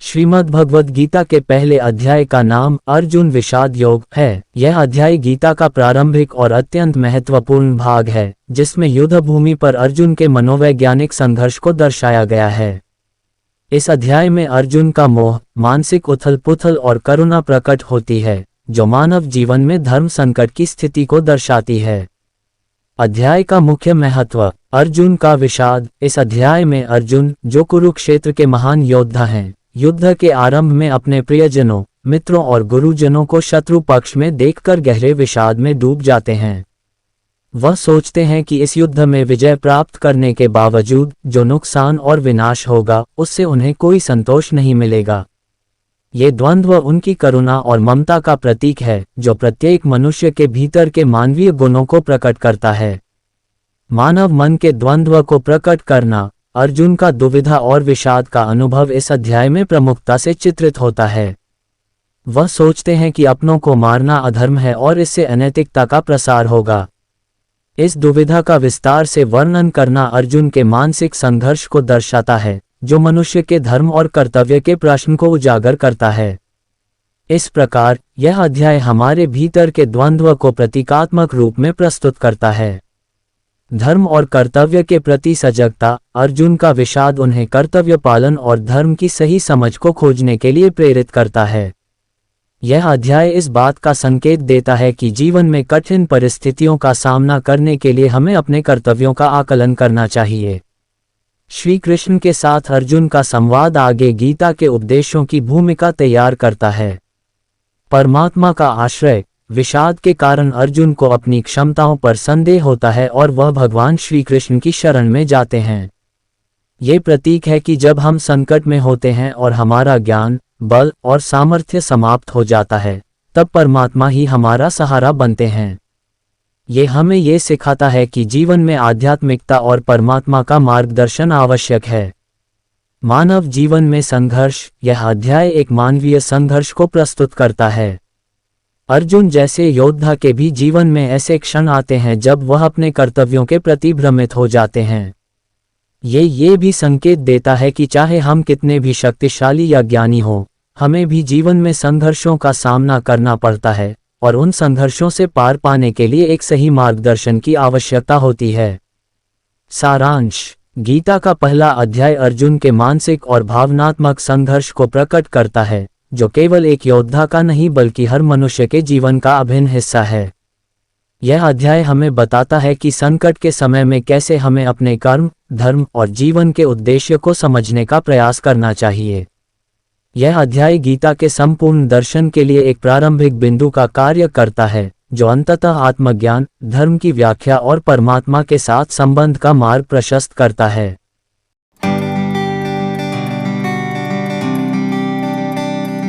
श्रीमद् भगवद गीता के पहले अध्याय का नाम अर्जुन विषाद योग है। यह अध्याय गीता का प्रारंभिक और अत्यंत महत्वपूर्ण भाग है, जिसमें युद्ध भूमि पर अर्जुन के मनोवैज्ञानिक संघर्ष को दर्शाया गया है। इस अध्याय में अर्जुन का मोह, मानसिक उथल-पुथल और करुणा प्रकट होती है, जो मानव जीवन में धर्म संकट की स्थिति को दर्शाती है। अध्याय का मुख्य महत्व, अर्जुन का विषाद। इस अध्याय में अर्जुन, जो कुरुक्षेत्र के महान योद्धा हैं, युद्ध के आरंभ में अपने प्रियजनों, मित्रों और गुरुजनों को शत्रु पक्ष में देखकर गहरे विषाद में डूब जाते हैं। वह सोचते हैं कि इस युद्ध में विजय प्राप्त करने के बावजूद जो नुकसान और विनाश होगा, उससे उन्हें कोई संतोष नहीं मिलेगा। ये द्वंद्व उनकी करुणा और ममता का प्रतीक है, जो प्रत्येक मनुष्य के भीतर के मानवीय गुणों को प्रकट करता है। मानव मन के द्वंद्व को प्रकट करना, अर्जुन का दुविधा और विषाद का अनुभव इस अध्याय में प्रमुखता से चित्रित होता है। वह सोचते हैं कि अपनों को मारना अधर्म है और इससे अनैतिकता का प्रसार होगा। इस दुविधा का विस्तार से वर्णन करना अर्जुन के मानसिक संघर्ष को दर्शाता है, जो मनुष्य के धर्म और कर्तव्य के प्रश्न को उजागर करता है। इस प्रकार यह अध्याय हमारे भीतर के द्वंद्व को प्रतीकात्मक रूप में प्रस्तुत करता है। धर्म और कर्तव्य के प्रति सजगता, अर्जुन का विषाद उन्हें कर्तव्य पालन और धर्म की सही समझ को खोजने के लिए प्रेरित करता है। यह अध्याय इस बात का संकेत देता है कि जीवन में कठिन परिस्थितियों का सामना करने के लिए हमें अपने कर्तव्यों का आकलन करना चाहिए। श्री कृष्ण के साथ अर्जुन का संवाद आगे गीता के उपदेशों की भूमिका तैयार करता है। परमात्मा का आश्रय, विषाद के कारण अर्जुन को अपनी क्षमताओं पर संदेह होता है और वह भगवान श्री कृष्ण की शरण में जाते हैं। ये प्रतीक है कि जब हम संकट में होते हैं और हमारा ज्ञान, बल और सामर्थ्य समाप्त हो जाता है, तब परमात्मा ही हमारा सहारा बनते हैं। ये हमें ये सिखाता है कि जीवन में आध्यात्मिकता और परमात्मा का मार्गदर्शन आवश्यक है। मानव जीवन में संघर्ष, यह अध्याय एक मानवीय संघर्ष को प्रस्तुत करता है। अर्जुन जैसे योद्धा के भी जीवन में ऐसे क्षण आते हैं जब वह अपने कर्तव्यों के प्रति भ्रमित हो जाते हैं। ये भी संकेत देता है कि चाहे हम कितने भी शक्तिशाली या ज्ञानी हों, हमें भी जीवन में संघर्षों का सामना करना पड़ता है और उन संघर्षों से पार पाने के लिए एक सही मार्गदर्शन की आवश्यकता होती है। सारांश, गीता का पहला अध्याय अर्जुन के मानसिक और भावनात्मक संघर्ष को प्रकट करता है, जो केवल एक योद्धा का नहीं बल्कि हर मनुष्य के जीवन का अभिन्न हिस्सा है। यह अध्याय हमें बताता है कि संकट के समय में कैसे हमें अपने कर्म, धर्म और जीवन के उद्देश्य को समझने का प्रयास करना चाहिए। यह अध्याय गीता के संपूर्ण दर्शन के लिए एक प्रारंभिक बिंदु का कार्य करता है, जो अंततः आत्मज्ञान, धर्म की व्याख्या और परमात्मा के साथ संबंध का मार्ग प्रशस्त करता है।